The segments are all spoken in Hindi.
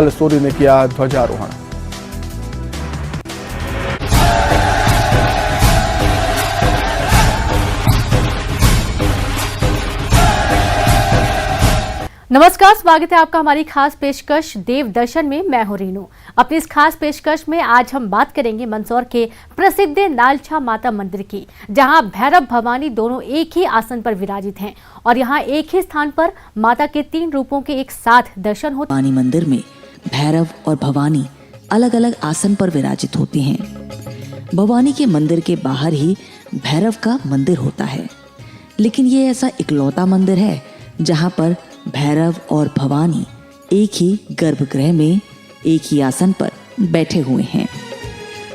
गोपाल सूरी ने किया ध्वजारोहण। नमस्कार, स्वागत है आपका हमारी खास पेशकश देव दर्शन में। मैं हूं रीनू। अपनी इस खास पेशकश में आज हम बात करेंगे मंदसौर के प्रसिद्ध नालछा माता मंदिर की, जहां भैरव भवानी दोनों एक ही आसन पर विराजित हैं और यहां एक ही स्थान पर माता के 3 रूपों के एक साथ दर्शन होते हैं। भवानी मंदिर में भैरव और भवानी अलग अलग आसन पर विराजित होते हैं। भवानी के मंदिर के बाहर ही भैरव का मंदिर होता है, लेकिन ये ऐसा इकलौता मंदिर है जहाँ पर भैरव और भवानी एक ही गर्भगृह में एक ही आसन पर बैठे हुए हैं।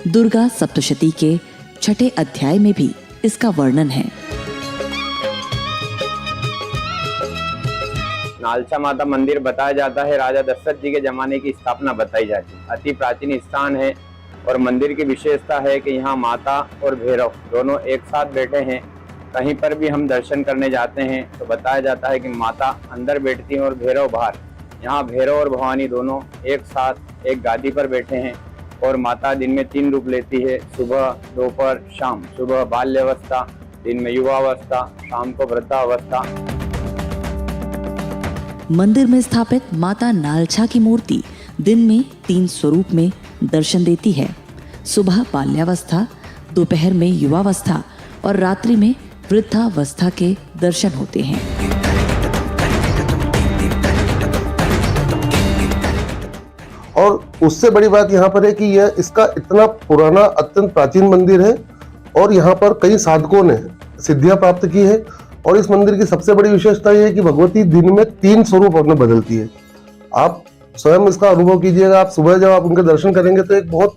दुर्गा सप्तशती के 6ठे अध्याय में भी इसका वर्णन है। नालछा माता मंदिर बताया जाता है राजा दशरथ जी के जमाने की स्थापना बताई जाती है। अति प्राचीन स्थान है और मंदिर की विशेषता है कि यहाँ माता और भैरव दोनों एक साथ बैठे हैं। कहीं पर भी हम दर्शन करने जाते हैं तो बताया जाता है कि माता अंदर बैठती हैं और भैरव बाहर। यहाँ भैरव और भवानी दोनों एक साथ एक गादी पर बैठे हैं और माता दिन में 3 रूप लेती है, सुबह, दोपहर, शाम। सुबह बाल्यावस्था, दिन में युवावस्था, शाम को वृद्धावस्था। मंदिर में स्थापित माता नालछा की मूर्ति दिन में 3 स्वरूप में दर्शन देती है। सुबह बाल्यावस्था, दोपहर में युवावस्था और रात्रि में वृद्धावस्था के दर्शन होते हैं। और उससे बड़ी बात यहाँ पर है कि यह इसका इतना पुराना अत्यंत प्राचीन मंदिर है और यहाँ पर कई साधकों ने सिद्धियां प्राप्त की है। और इस मंदिर की सबसे बड़ी विशेषता यह है कि भगवती दिन में 3 स्वरूप अपने बदलती है। आप स्वयं इसका अनुभव कीजिएगा। आप सुबह जब आप उनके दर्शन करेंगे तो एक बहुत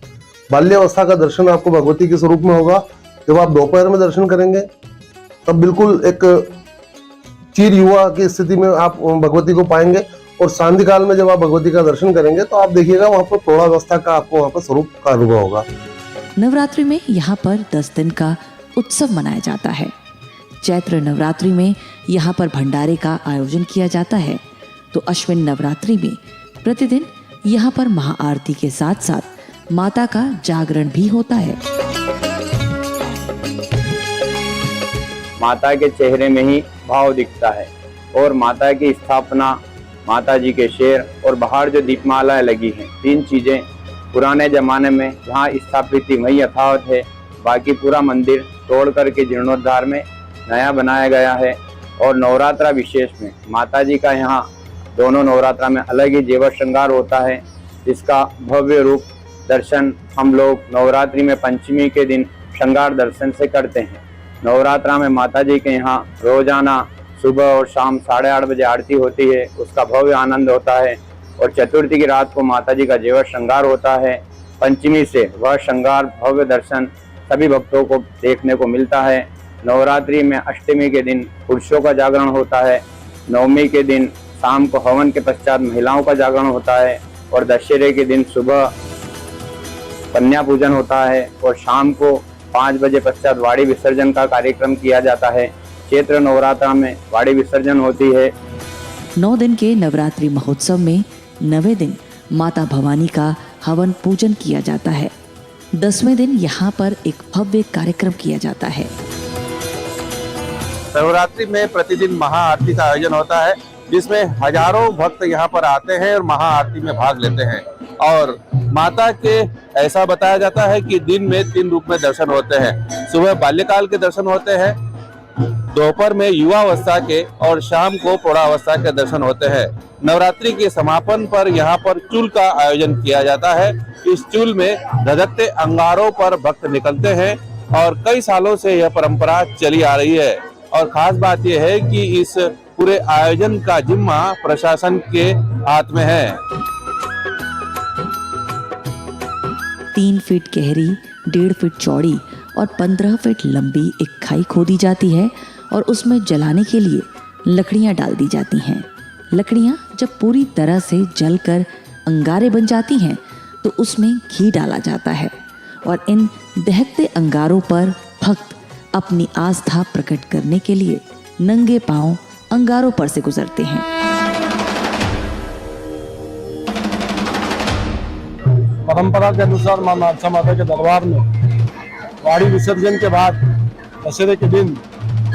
बाल्यावस्था का दर्शन आपको भगवती के स्वरूप में होगा। जब आप दोपहर में दर्शन करेंगे तब बिल्कुल एक चीर युवा की स्थिति में आप भगवती को पाएंगे। और सांध्य काल में जब आप भगवती का दर्शन करेंगे तो आप देखिएगा वहाँ पर प्रौढ़ावस्था का आपको वहाँ पर स्वरूप का अनुभव होगा। नवरात्रि में यहाँ पर 10 दिन का उत्सव मनाया जाता है। चैत्र नवरात्रि में यहाँ पर भंडारे का आयोजन किया जाता है, तो अश्विन नवरात्रि में प्रतिदिन यहाँ पर महाआरती के साथ साथ माता का जागरण भी होता है। माता के चेहरे में ही भाव दिखता है और माता की स्थापना, माता जी के शेर और बाहर जो दीपमालाएं लगी हैं, 3 चीजें पुराने जमाने में जहाँ स्थापित थी वही यथावत है। बाकी पूरा मंदिर तोड़ करके जीर्णोद्धार में नया बनाया गया है। और नवरात्रा विशेष में माता जी का यहाँ दोनों नवरात्रा में अलग ही जेवर श्रृंगार होता है, जिसका भव्य रूप दर्शन हम लोग नवरात्रि में पंचमी के दिन श्रृंगार दर्शन से करते हैं। नवरात्रा में माता जी के यहाँ रोजाना सुबह और शाम 8:30 बजे आरती होती है, उसका भव्य आनंद होता है। और चतुर्थी की रात को माता जी का जेवर श्रृंगार होता है। पंचमी से वह श्रृंगार भव्य दर्शन सभी भक्तों को देखने को मिलता है। नवरात्रि में अष्टमी के दिन पुरुषों का जागरण होता है। नवमी के दिन शाम को हवन के पश्चात महिलाओं का जागरण होता है। और दशहरे के दिन सुबह कन्या पूजन होता है और शाम को 5 बजे पश्चात वाड़ी विसर्जन का कार्यक्रम किया जाता है। चैत्र नवरात्रा में वाड़ी विसर्जन होती है। 9 दिन के नवरात्रि महोत्सव में 9वें दिन माता भवानी का हवन पूजन किया जाता है। 10वें दिन यहाँ पर एक भव्य कार्यक्रम किया जाता है। नवरात्रि में प्रतिदिन महाआरती का आयोजन होता है, जिसमें हजारों भक्त यहाँ पर आते हैं और महाआरती में भाग लेते हैं। और माता के ऐसा बताया जाता है कि दिन में 3 रूप में दर्शन होते हैं। सुबह बाल्यकाल के दर्शन होते हैं, दोपहर में युवावस्था के और शाम को प्रौढ़ावस्था के दर्शन होते हैं। नवरात्रि के समापन पर यहाँ पर चूल का आयोजन किया जाता है। इस चूल में धधकते अंगारों पर भक्त निकलते हैं और कई सालों से यह परंपरा चली आ रही है। और खास बात यह है कि इस पूरे आयोजन का जिम्मा प्रशासन के हाथ में है। 3 फीट गहरी, 1.5 फीट चौड़ी और 15 फीट लंबी एक खाई खोदी जाती है और उसमें जलाने के लिए लकड़ियां डाल दी जाती हैं। लकड़ियां जब पूरी तरह से जलकर अंगारे बन जाती हैं तो उसमें घी डाला जाता है और इन दहकते अंगारों पर भक्त अपनी आस्था प्रकट करने के लिए नंगे पांव अंगारों पर से गुजरते हैं। परंपरा के अनुसार मां नालसा माता के दरबार में वाड़ी विसर्जन के बाद दशहरे के दिन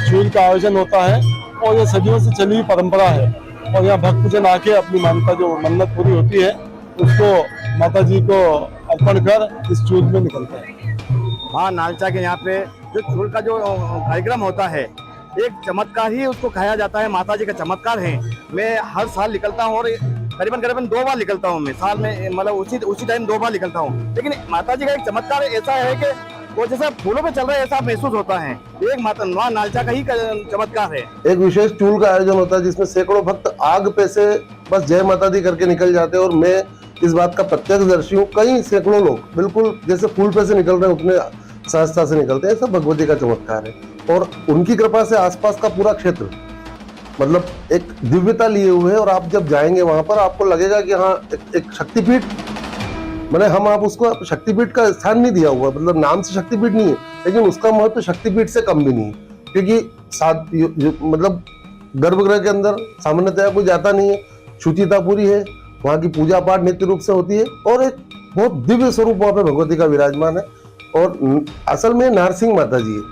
चूल का आयोजन होता है और ये सदियों से चली हुई परंपरा है। और यहाँ भक्तजन आके अपनी मान्यता जो मन्नत पूरी होती है उसको माता जी को अर्पण कर इस चूल में निकलते हैं। मां नालसा के यहाँ पे जो चूल का जो कार्यक्रम होता है एक चमत्कार ही उसको कहा जाता है, माता जी का चमत्कार है। मैं हर साल निकलता हूँ और करीबन 2 बार निकलता हूँ मैं साल में, मतलब उसी टाइम 2 बार निकलता हूँ। लेकिन माता जी का एक चमत्कार ऐसा है कि वो जैसा फूलों पे चल रहा है ऐसा महसूस होता है। एक मां नालसा का ही चमत्कार है। एक विशेष चूल का आयोजन होता है जिसमें सैकड़ों भक्त आग पे से बस जय माता दी करके निकल जाते हैं और मैं इस बात का प्रत्यक्षदर्शी हूँ। कई सैकड़ों लोग बिल्कुल जैसे फूल पे से निकल रहे हैं उतने सहजता से निकलते हैं। सब भगवती का चमत्कार है और उनकी कृपा से आसपास का पूरा क्षेत्र मतलब एक दिव्यता लिए हुए है। और आप जब जाएंगे वहां पर आपको लगेगा कि हाँ एक शक्तिपीठ, मैंने हम आप उसको शक्तिपीठ का स्थान नहीं दिया हुआ, मतलब नाम से शक्तिपीठ नहीं है लेकिन उसका महत्व शक्तिपीठ से कम भी नहीं है। क्योंकि मतलब गर्भगृह के अंदर सामान्यतया कोई जाता नहीं है, शुचिता पूरी है, वहाँ की पूजा पाठ नित्य रूप से होती है और एक बहुत दिव्य स्वरूप वहाँ पे भगवती का विराजमान है। और असल में नारसिंह माता जी है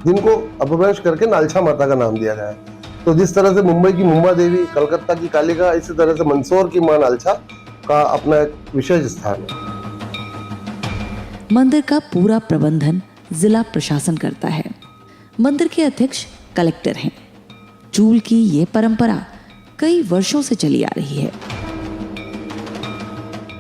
जिनको अपभ्रंश करके नालसा माता का नाम दिया गया है। तो जिस तरह से मुंबई की मुंबा देवी, कलकत्ता की कालिका, इसी तरह से मंदसौर की मां नालसा का अपना एक विशेष स्थान है। मंदिर का पूरा प्रबंधन जिला प्रशासन करता है। मंदिर के अध्यक्ष कलेक्टर हैं। चूल की ये परंपरा कई वर्षों से चली आ रही है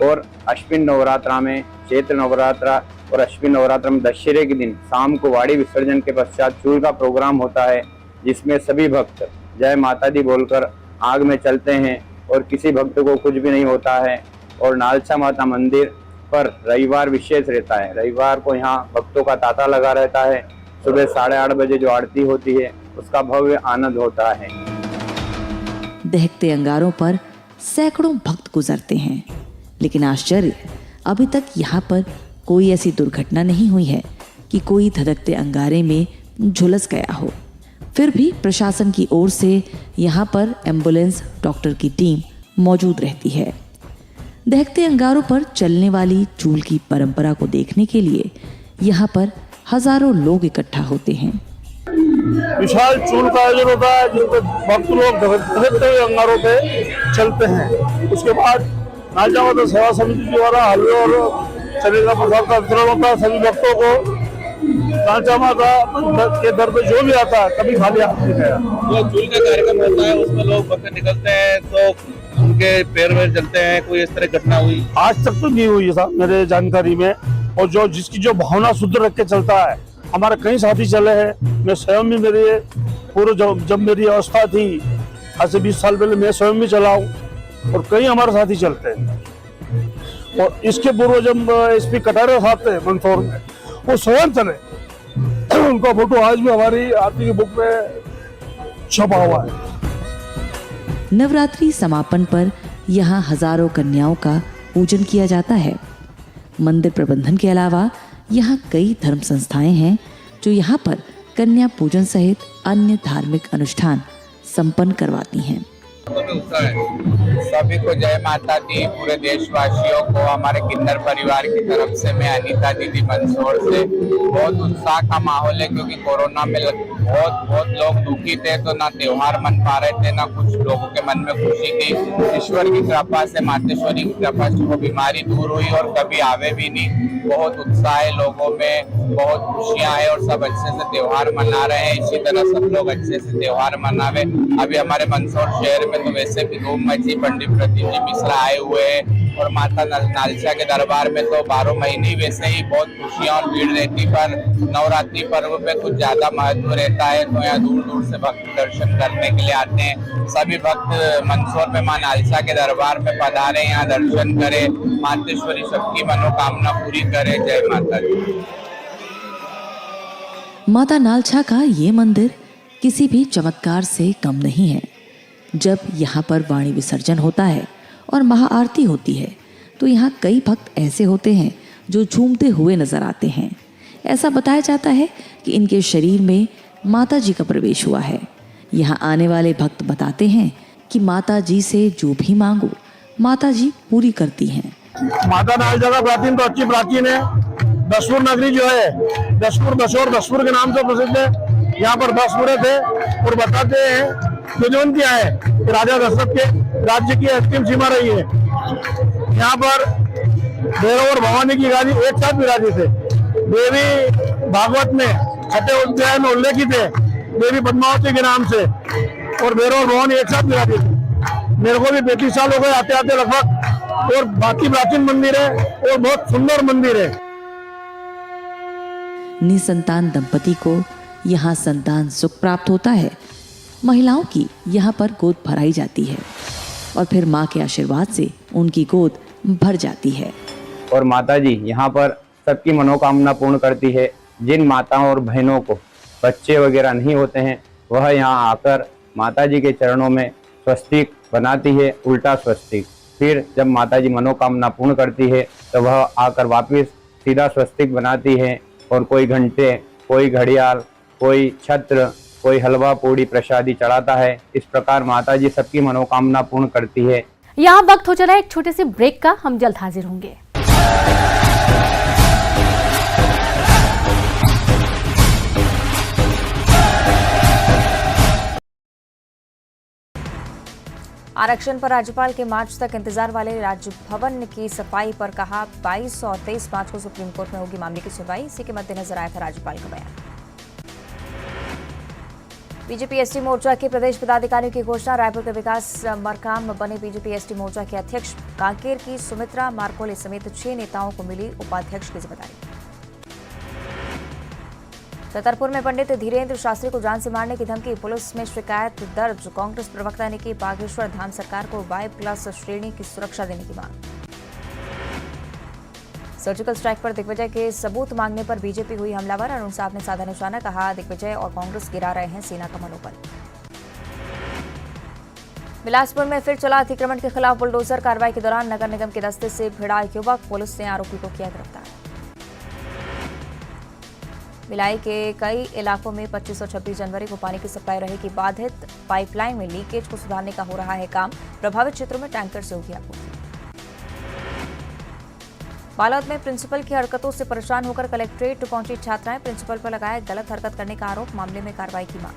और अश्विन नवरात्रा में, चैत्र नवरात्रा और अश्विन नवरात्र में दशहरे के दिन शाम को वाड़ी विसर्जन के पश्चात चूल का प्रोग्राम होता है जिसमें सभी भक्त जय माता दी बोलकर आग में चलते हैं और किसी भक्त को कुछ भी नहीं होता है। और नालसा माता मंदिर पर रविवार विशेष रहता है। रविवार को यहाँ भक्तों का तांता लगा रहता है। सुबह 8:30 बजे जो आरती होती है उसका भव्य आनंद होता है। दहकते अंगारों पर सैकड़ों भक्त गुजरते हैं, लेकिन आश्चर्य, अभी तक यहाँ पर कोई ऐसी दुर्घटना नहीं हुई है कि कोई धधकते अंगारे में झुलस गया हो। फिर भी प्रशासन की ओर से यहाँ पर एम्बुलेंस, डॉक्टर की टीम मौजूद रहती है। दहकते अंगारों पर चलने वाली चूल की परंपरा को देखने के लिए यहाँ पर हजारों लोग इकट्ठा होते हैं। विशाल चूल का आयोजन होता है जिसमें भक्त लोग धधकते हुए अंगारों पे चलते हैं। उसके बाद नालसा माता सेवा समिति द्वारा हलवे और चने का प्रसाद का वितरण होता है सभी भक्तों को। नालसा माता के दर पे जो भी आता है कभी खाली हाथ नहीं गया। जो चूल का कार्यक्रम होता है उसमें लोग भक्त निकलते हैं तो उनके पैर में चलते हैं। कोई इस तरह घटना हुई? आज तक तो नहीं हुई है साहब मेरे जानकारी में। और जो जिसकी जो भावना शुद्ध रख के चलता है, हमारे कई साथी चले हैं। मैं स्वयं भी मेरी पूर्व जब मेरी अवस्था थी आज से 20 साल पहले मैं स्वयं भी चला हूँ और कई हमारे साथी चलते हैं। और इसके पूर्व जब SP कटारे साहब थे मंदसौर में, वो स्वयं चले। उनका फोटो आज भी हमारी आरती की बुक में छपा हुआ है। नवरात्रि समापन पर यहाँ हजारों कन्याओं का पूजन किया जाता है। मंदिर प्रबंधन के अलावा यहाँ कई धर्म संस्थाएं हैं जो यहाँ पर कन्या पूजन सहित अन्य धार्मिक अनुष्ठान संपन्न करवाती हैं। सभी को जय माता दी। पूरे देशवासियों को हमारे किन्नर परिवार की तरफ से मैं अनीता दीदी मंदसौर से बहुत उत्साह का माहौल है क्योंकि कोरोना में बहुत लोग दुखी थे तो ना त्योहार मन पा रहे थे ना कुछ लोगों के मन में खुशी थी। ईश्वर की कृपा से, मातेश्वरी की कृपा से वो बीमारी दूर हुई और कभी आवे भी नहीं। बहुत उत्साह है लोगों में, बहुत खुशियां है और सब अच्छे से त्योहार मना रहे हैं। इसी तरह सब लोग अच्छे से त्योहार मनावे। अभी हमारे मंदसौर शहर में तो वैसे भी धूम मची, पंडित प्रदीप जी मिश्रा आए हुए हैं और माता नालसा के दरबार में तो 12 महीने वैसे ही बहुत खुशियां और भीड़ रहती, पर नवरात्रि पर्व में कुछ ज्यादा महत्व रहता है तो यहाँ दूर दूर से भक्त दर्शन करने के लिए आते हैं। सभी भक्त मंदसौर में मां नालसा के दरबार में पधारे, यहाँ दर्शन करे, मातेश्वरी सबकी मनोकामना पूरी करे। जय माता दी। माता नालसा का ये मंदिर किसी भी चमत्कार से कम नहीं है। जब यहाँ पर वाणी विसर्जन होता है और महाआरती होती है तो यहाँ कई भक्त ऐसे होते हैं जो झूमते हुए नजर आते हैं। ऐसा बताया जाता है कि इनके शरीर में माता जी का प्रवेश हुआ है। यहाँ आने वाले भक्त बताते हैं कि माता जी से जो भी मांगो माता जी पूरी करती हैं। माता नालचा का प्राचीन तो अच्छी प्राचीन है। दसपुर नगरी जो है, दसपुर दसोर दसपुर के नाम से प्रसिद्ध है। यहाँ पर 10 पुरे थे और बताते हैं कि जो क्या है कि राजा दशरथ के राज्य की अंतिम सीमा रही है। यहाँ पर भैरव और भवानी की गादी एक साथ विराजित थे। देवी भागवत में 6वें अध्याय में उल्लेखित है देवी पद्मावती के नाम से, और भैरव और भवानी एक साथ विराजित थे। मेरे को भी 35 साल हो गए आते आते लगभग, और बाकी प्राचीन मंदिर है और बहुत सुंदर मंदिर है। निसंतान दंपति को यहाँ संतान सुख प्राप्त होता है। महिलाओं की यहाँ पर गोद भराई जाती है और फिर माँ के आशीर्वाद से उनकी गोद भर जाती है। और माता जी यहाँ पर सबकी मनोकामना पूर्ण करती है। जिन माताओं और बहनों को बच्चे वगैरह नहीं होते हैं, वह यहाँ आकर माता जी के चरणों में स्वस्तिक बनाती है, उल्टा स्वस्तिक। फिर जब माता जी मनोकामना पूर्ण करती है तो वह आकर वापस सीधा स्वस्तिक बनाती है, और कोई घंटे, कोई घड़ियाल, कोई छत्र, कोई हलवा पूड़ी प्रसादी चढ़ाता है। इस प्रकार माता जी सबकी मनोकामना पूर्ण करती है। यहाँ वक्त हो चला एक छोटे से ब्रेक का, हम जल्द हाजिर होंगे। आरक्षण पर राज्यपाल के मार्च तक इंतजार वाले राजभवन की सफाई पर कहा 22 और 23 मार्च को सुप्रीम कोर्ट में होगी मामले की सुनवाई। इसी के मद्देनजर आया था राज्यपाल का बयान। बीजेपी एसटी मोर्चा के प्रदेश पदाधिकारियों की घोषणा। रायपुर के विकास मरकाम बने बीजेपी एसटी मोर्चा के अध्यक्ष। कांकेर की सुमित्रा मार्कोले समेत 6 नेताओं को मिली उपाध्यक्ष की जिम्मेदारी। छतरपुर में पंडित धीरेन्द्र शास्त्री को जान से मारने की धमकी, पुलिस में शिकायत दर्ज। कांग्रेस प्रवक्ता ने की बागेश्वर धाम सरकार को Y+ श्रेणी की सुरक्षा देने की मांग। सर्जिकल स्ट्राइक पर दिग्विजय के सबूत मांगने पर बीजेपी हुई हमलावर। अरुण साहब ने साधा निशाना, कहा दिग्विजय और कांग्रेस गिरा रहे हैं सेना का मनोबल। बिलासपुर में फिर चला अतिक्रमण के खिलाफ बुलडोजर कार्रवाई के दौरान नगर निगम के दस्ते से भिड़ा युवक, पुलिस ने आरोपी को किया गिरफ्तार। भिलाई के कई इलाकों में 25 और 26 जनवरी को पानी की सप्लाई रहेगी बाधित। पाइपलाइन में लीकेज को सुधारने का हो रहा है काम। प्रभावित क्षेत्रों में टैंकर से होगी आपूर्ति। बालोद में प्रिंसिपल की हरकतों से परेशान होकर कलेक्ट्रेट पहुंची छात्राएं, प्रिंसिपल पर लगाया गलत हरकत करने का आरोप, मामले में कार्रवाई की मांग।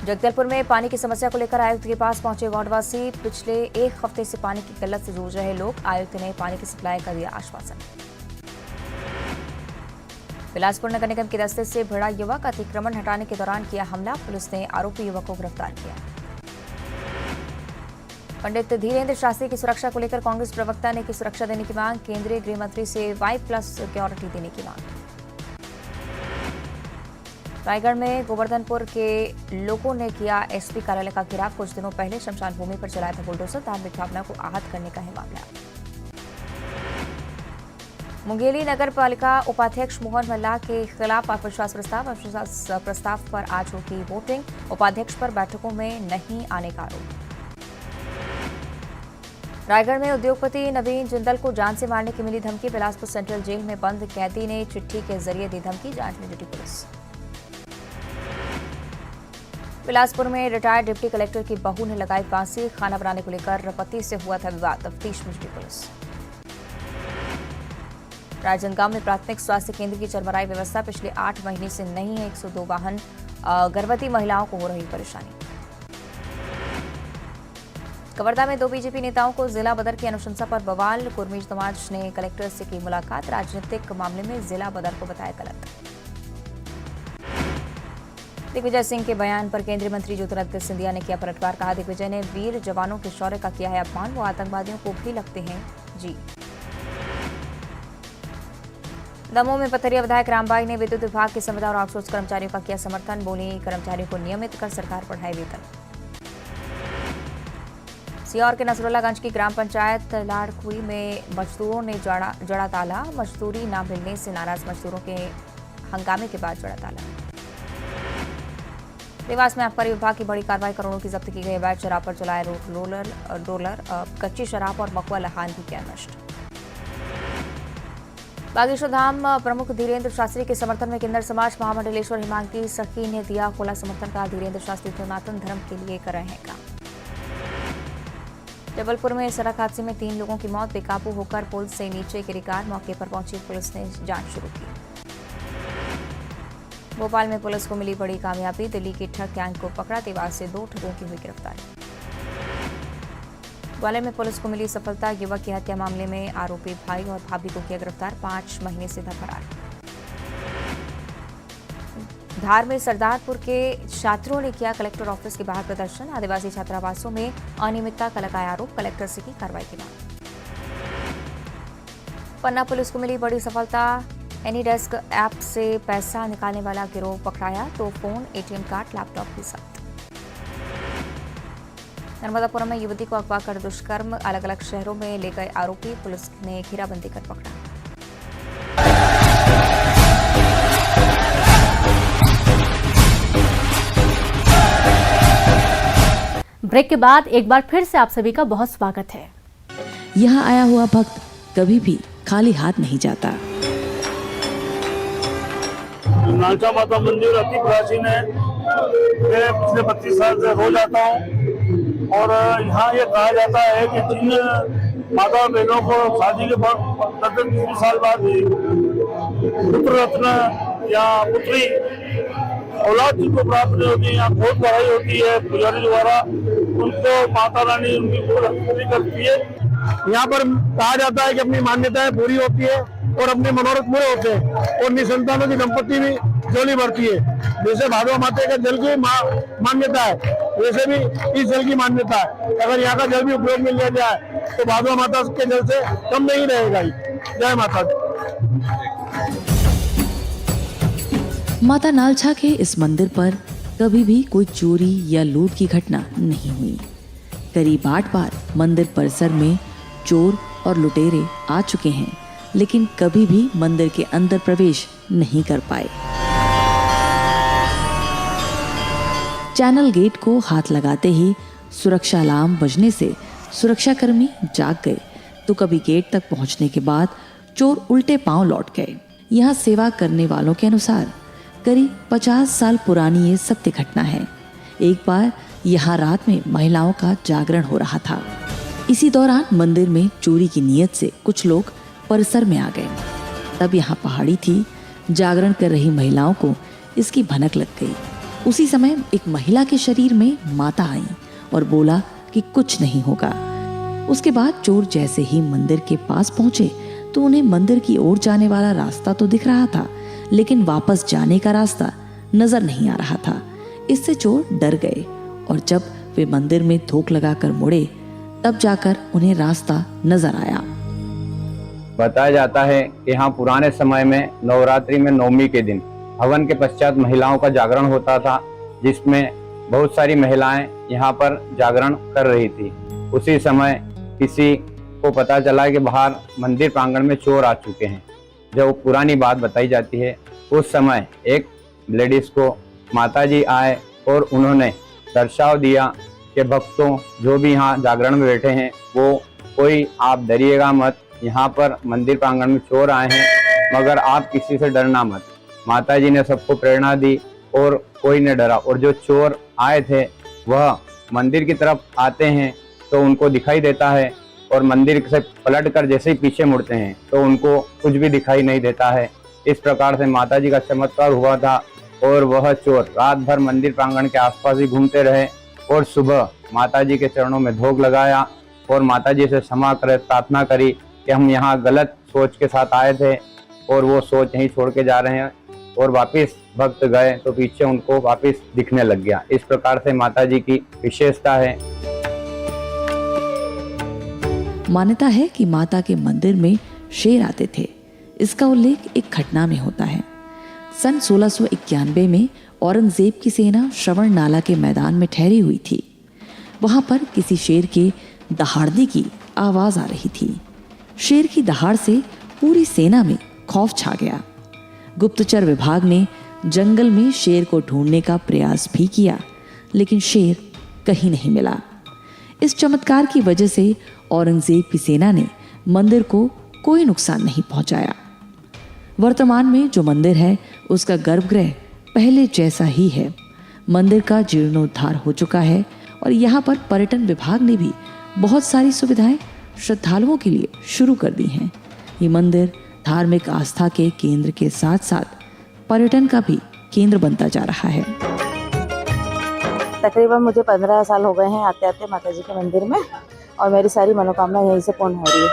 जगदलपुर में पानी की समस्या को लेकर आयुक्त के पास पहुंचे वार्डवासी। पिछले 1 हफ्ते से पानी की किल्लत से जूझ रहे लोग, आयुक्त ने पानी की सप्लाई का दिया आश्वासन। बिलासपुर नगर निगम के दस्ते से भिड़ा युवक, अतिक्रमण हटाने के दौरान किया हमला, पुलिस ने आरोपी युवक को गिरफ्तार किया। पंडित धीरेन्द्र शास्त्री की सुरक्षा को लेकर कांग्रेस प्रवक्ता ने की सुरक्षा देने की मांग, केंद्रीय गृह मंत्री से Y+ सिक्योरिटी देने की मांग। रायगढ़ में गोवर्धनपुर के लोगों ने किया एसपी कार्यालय का घेराव। कुछ दिनों पहले शमशान भूमि पर चलाया था बुलडोजर, धार्मिक भावना को आहत करने का है मामला। मुंगेली नगर पालिका उपाध्यक्ष मोहन मल्ला के खिलाफ अविश्वास प्रस्ताव पर आज होगी वोटिंग। उपाध्यक्ष पर बैठकों में नहीं आने का आरोप। रायगढ़ में उद्योगपति नवीन जिंदल को जान से मारने की मिली धमकी। बिलासपुर सेंट्रल जेल में बंद कैदी ने चिट्ठी के जरिए दी धमकी, जांच में जुटी पुलिस। बिलासपुर में रिटायर्ड डिप्टी कलेक्टर की बहू ने लगाई फांसी। खाना बनाने को लेकर पति से हुआ था विवाद, तफ्तीश में जुटी पुलिस। राजनांदगांव में प्राथमिक स्वास्थ्य केंद्र की चरमराई व्यवस्था, पिछले 8 महीने से नहीं है। 102 वाहन, गर्भवती महिलाओं को हो रही परेशानी। कवर्धा में 2 बीजेपी नेताओं को जिला बदर की अनुशंसा पर बवाल। कुर्मीज समाज ने कलेक्टर से की मुलाकात, राजनीतिक मामले में जिला बदर को बताया गलत। दिग्विजय सिंह के बयान पर केंद्रीय मंत्री ज्योतिरादित्य सिंधिया ने किया पलटवार, कहा दिग्विजय ने वीर जवानों के शौर्य का किया है अपमान, वो आतंकवादियों को भी लगते हैं जी। दमोह में पथरिया विधायक रामबाई ने विद्युत विभाग के संविदा और आउटसोर्स कर्मचारियों का किया समर्थन, बोली कर्मचारियों को नियमित कर सरकार बढ़ाए वेतन। सीहोर के नसरुल्लागंज की ग्राम पंचायत लाड़कुई में मजदूरों ने जड़ा ताला, मजदूरी न मिलने से नाराज मजदूरों के हंगामे के बाद जड़ा ताला। देवास में आबकारी विभाग की बड़ी कार्रवाई, करोड़ों की जब्त की गई अवैध शराब पर चलाए रोलर, कच्ची शराब और मकुआ लहान भी किया नष्ट। बागेश्वर धाम प्रमुख धीरेन्द्र शास्त्री के समर्थन में किन्नर समाज महामंडलेश्वर हिमांकी सखी ने दिया खुला समर्थन, का धीरेन्द्र शास्त्री सनातन धर्म के लिए कर रहे हैं काम। जबलपुर में सड़क हादसे में 3 लोगों की मौत। बेकाबू होकर पुल से नीचे गिरी कार। मौके पर पहुंची पुलिस ने जांच शुरू की। भोपाल में पुलिस को मिली बड़ी कामयाबी। दिल्ली के ठग गैंग को पकड़ा। देवास से 2 ठगों की हुई गिरफ्तारी। ग्वालियर में पुलिस को मिली सफलता। युवक की हत्या मामले में आरोपी भाई और भाभी को किया गिरफ्तार। 5 महीने से था फरार। धार में सरदारपुर के छात्रों ने किया कलेक्टर ऑफिस के बाहर प्रदर्शन। आदिवासी छात्रावासों में अनियमितता का लगाया आरोप। कलेक्टर से की कार्रवाई की मांग। पन्ना पुलिस को मिली बड़ी सफलता। एनीडेस्क ऐप से पैसा निकालने वाला गिरोह पकड़ाया। 2 फोन, एटीएम कार्ड, लैपटॉप भी जब्त। नर्मदापुरम में युवती को अगवा कर दुष्कर्म। अलग अलग शहरों में ले गए आरोपी। पुलिस ने घेराबंदी कर पकड़ा। ब्रेक के बाद एक बार फिर से आप सभी का बहुत स्वागत है। यहाँ आया हुआ भक्त कभी भी खाली हाथ नहीं जाता। नालचा माता मंदिर अति प्राचीन है। मैं पिछले 32 साल से रोज आता हूँ और यहाँ ये कहा जाता है कि जिन माता बहनों को शादी के बाद 10 साल बाद भी पुत्र रत्न या पुत्री औलाद जिनको प्राप्त नहीं होती, यहाँ बहुत पढ़ाई होती है पुजारी द्वारा, उनको माता रानी उनकी पूरी करती है। यहाँ पर कहा जाता है कि अपनी मान्यताएं पूरी होती है और अपने मनोरथ पूरे होते हैं और निसंतानों की संपत्ति भी झोली भरती है। जैसे भादवा माता के जल की मान्यता है, वैसे भी इस जल की मान्यता है। अगर यहाँ का जल भी उपयोग में लिया जाए तो भादवा माता के जल से कम नहीं रहेगा ही। जय माता दी। माता नालछा के इस मंदिर पर कभी भी कोई चोरी या लूट की घटना नहीं हुई। करीब 8 बार मंदिर परिसर में चोर और लुटेरे आ चुके हैं, लेकिन कभी भी मंदिर के अंदर प्रवेश नहीं कर पाए। चैनल गेट को हाथ लगाते ही सुरक्षा अलार्म बजने से सुरक्षाकर्मी जाग गए, तो कभी गेट तक पहुंचने के बाद चोर उल्टे पांव लौट गए। यहाँ सेवा करने वालों के अनुसार करीब 50 साल पुरानी ये सत्य घटना है। एक बार यहाँ रात में महिलाओं का जागरण हो रहा था। इसी दौरान मंदिर में चोरी की नीयत से कुछ लोग परिसर में आ गए। तब यहाँ पहाड़ी थी। जागरण कर रही महिलाओं को इसकी भनक लग गई। उसी समय एक महिला के शरीर में माता आई और बोला कि कुछ नहीं होगा। उसके बाद चोर जैसे ही मंदिर के पास पहुंचे तो उन्हें मंदिर की ओर जाने वाला रास्ता तो दिख रहा था, लेकिन वापस जाने का रास्ता नजर नहीं आ रहा था। इससे चोर डर गए और जब वे मंदिर में थोक लगाकर मुड़े तब जाकर उन्हें रास्ता नजर आया। बताया जाता है कि यहाँ पुराने समय में नवरात्रि में नवमी के दिन हवन के पश्चात महिलाओं का जागरण होता था, जिसमें बहुत सारी महिलाएं यहाँ पर जागरण कर रही थी। उसी समय किसी को पता चला कि बाहर मंदिर प्रांगण में चोर आ चुके हैं। जब पुरानी बात बताई जाती है, उस समय एक लेडीज को माताजी आए और उन्होंने दर्शाव दिया कि भक्तों जो भी यहाँ जागरण में बैठे हैं वो कोई आप डरिएगा मत, यहाँ पर मंदिर प्रांगण में चोर आए हैं मगर आप किसी से डरना मत। माताजी ने सबको प्रेरणा दी और कोई न डरा। और जो चोर आए थे वह मंदिर की तरफ आते हैं तो उनको दिखाई देता है और मंदिर से पलट कर जैसे ही पीछे मुड़ते हैं तो उनको कुछ भी दिखाई नहीं देता है। इस प्रकार से माताजी का चमत्कार हुआ था और वह चोर रात भर मंदिर प्रांगण के आसपास ही घूमते रहे और सुबह माताजी के चरणों में धोख लगाया और माताजी से क्षमा कर प्रार्थना करी कि हम यहाँ गलत सोच के साथ आए थे और वो सोच यहीं छोड़ के जा रहे हैं। और वापस भक्त गए तो पीछे उनको वापस दिखने लग गया। इस प्रकार से माताजी की विशेषता है। मान्यता है कि माता के मंदिर में शेर आते थे। इसका उल्लेख एक घटना में होता है। सन 1691 में औरंगजेब की सेना श्रवण नाला के मैदान में ठहरी हुई थी। वहां पर किसी शेर के दहाड़ने की आवाज आ रही थी। शेर की दहाड़ से पूरी सेना में खौफ छा गया। गुप्तचर विभाग ने जंगल में शेर को ढूंढने का प्रयास भी किया, लेकिन शेर कहीं नहीं मिला। इस चमत्कार की वजह से औरंगजेब की सेना ने मंदिर को कोई नुकसान नहीं पहुंचाया। वर्तमान में जो मंदिर है उसका गर्भगृह पहले जैसा ही है। मंदिर का जीर्णोद्धार हो चुका है और यहाँ पर पर्यटन विभाग ने भी बहुत सारी सुविधाएं श्रद्धालुओं के लिए शुरू कर दी हैं। ये मंदिर धार्मिक आस्था के केंद्र के साथ साथ पर्यटन का भी केंद्र बनता जा रहा है। तकरीबन मुझे 15 साल हो गए हैं आते आते माता जी के मंदिर में, और मेरी सारी मनोकामना यहीं से पूर्ण हो रही है।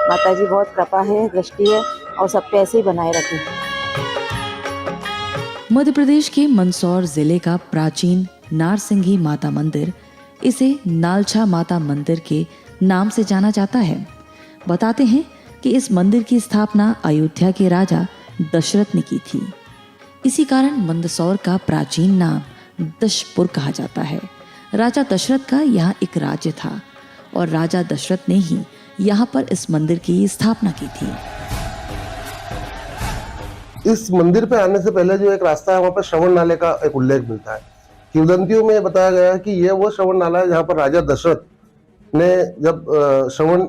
माता जी बहुत कृपा है, दृष्टि है, और सब पे ऐसे ही बनाए रखें। मध्य प्रदेश के मंदसौर जिले का प्राचीन नारसिंगी माता मंदिर, इसे नालछा माता मंदिर के नाम से जाना जाता है। बताते हैं कि इस मंदिर की स्थापना अयोध्या के राजा दशरथ ने की थी। इसी कारण मंदसौर का प्राचीन नाम दशपुर कहा जाता है। राजा दशरथ का यहाँ एक राज्य था और राजा दशरथ ने ही यहाँ पर इस मंदिर की स्थापना की थी। इस मंदिर पे आने से पहले जो एक रास्ता है, वहाँ पर श्रवण नाले का एक उल्लेख मिलता है। किंवदंतियों में बताया गया है कि ये वो श्रवण नाला है जहाँ पर राजा दशरथ ने जब श्रवण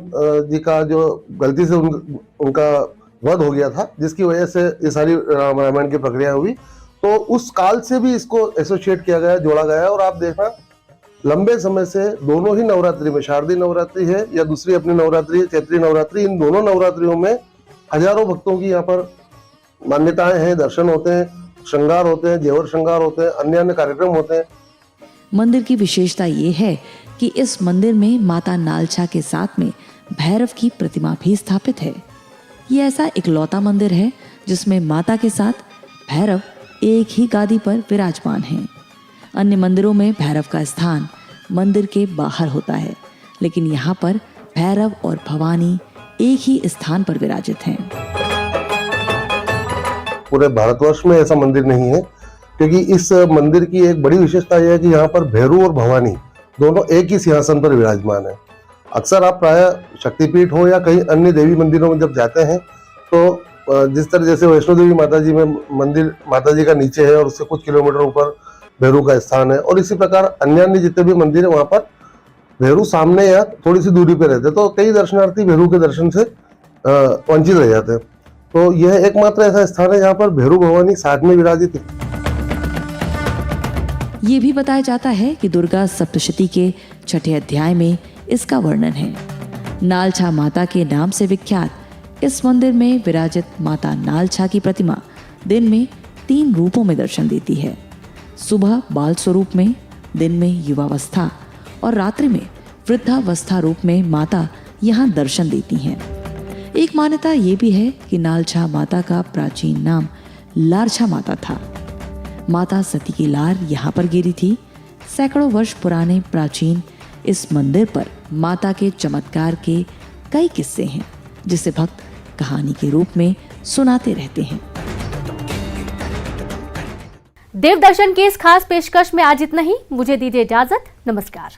जी का जो गलती से उनका वध हो गया था, जिसकी वजह से ये सारी रामायण की प्रक्रिया हुई, तो उस काल से भी इसको एसोसिएट किया गया, जोड़ा गया है। और आप देखना लंबे समय से दोनों ही नवरात्रि में, शारदीय नवरात्रि है या दूसरी अपनी नवरात्रि है चैत्री नवरात्रि, इन दोनों नवरात्रियों में हजारों भक्तों की यहाँ पर मान्यताएं हैं, दर्शन होते हैं, श्रृंगार होते हैं, जेवर श्रृंगार होते हैं, अन्य अन्य कार्यक्रम होते हैं। मंदिर की विशेषता ये है कि इस मंदिर में माता नालछा के साथ में भैरव की प्रतिमा भी स्थापित है। ये ऐसा इकलौता मंदिर है जिसमें माता के साथ भैरव एक ही गादी पर विराजमान हैं। अन्य मंदिरों में भैरव का स्थान मंदिर के बाहर होता है, लेकिन यहाँ पर भैरव और भवानी एक ही स्थान पर विराजित हैं। पूरे भारतवर्ष में ऐसा मंदिर नहीं है, क्योंकि इस मंदिर की एक बड़ी विशेषता यह है कि यहाँ पर भैरव और भवानी दोनों एक ही सिंहासन पर विराजमान है। अक्सर आप प्राय शक्तिपीठ हो या कहीं अन्य देवी मंदिरों में जब जाते हैं, तो जिस तरह जैसे वैष्णो देवी माता जी में मंदिर माता जी का नीचे है और उससे कुछ किलोमीटर ऊपर भैरव का स्थान है, और इसी प्रकार अन्य अन्य जितने भी मंदिर है वहाँ पर भैरव सामने या थोड़ी सी दूरी पर रहते हैं, तो कई दर्शनार्थी भैरव के दर्शन से वंचित रह जाते हैं। तो यह एकमात्र ऐसा स्थान है जहाँ पर भैरव भवानी साथ में विराजित है। ये भी बताया जाता है कि दुर्गा सप्तशती के 6ठे अध्याय में इसका वर्णन है। नालछा माता के नाम से विख्यात इस मंदिर में विराजित माता नालछा की प्रतिमा दिन में 3 रूपों में दर्शन देती है। सुबह बाल स्वरूप में, दिन में युवावस्था और रात्रि में वृद्धावस्था रूप में माता यहाँ दर्शन देती हैं। एक मान्यता ये भी है कि नालछा माता का प्राचीन नाम लारछा माता था। माता सती की लार यहाँ पर गिरी थी। सैकड़ों वर्ष पुराने प्राचीन इस मंदिर पर माता के चमत्कार के कई किस्से हैं, जिसे भक्त कहानी के रूप में सुनाते रहते हैं। देव दर्शन की इस खास पेशकश में आज इतना ही। मुझे दीजिए इजाजत। नमस्कार।